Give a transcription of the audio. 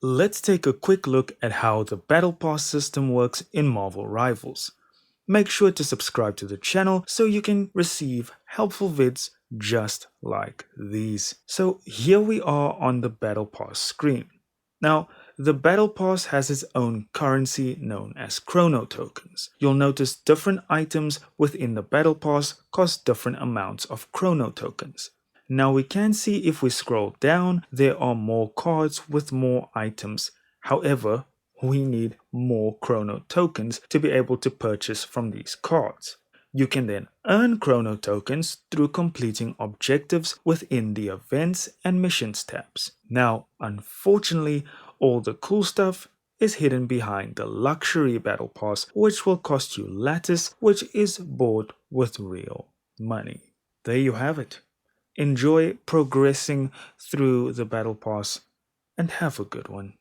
Let's take a quick look at how the Battle Pass system works in Marvel Rivals. Make sure to subscribe to the channel so you can receive helpful vids just like these. So here we are on the Battle Pass screen. Now, the Battle Pass has its own currency known as Chrono Tokens. You'll notice different items within the Battle Pass cost different amounts of Chrono Tokens. Now we can see if we scroll down, there are more cards with more items. However, we need more Chrono Tokens to be able to purchase from these cards. You can then earn Chrono Tokens through completing objectives within the Events and Missions tabs. Now, unfortunately, all the cool stuff is hidden behind the Luxury Battle Pass, which will cost you Lattice, which is bought with real money. There you have it. Enjoy progressing through the Battle Pass and have a good one.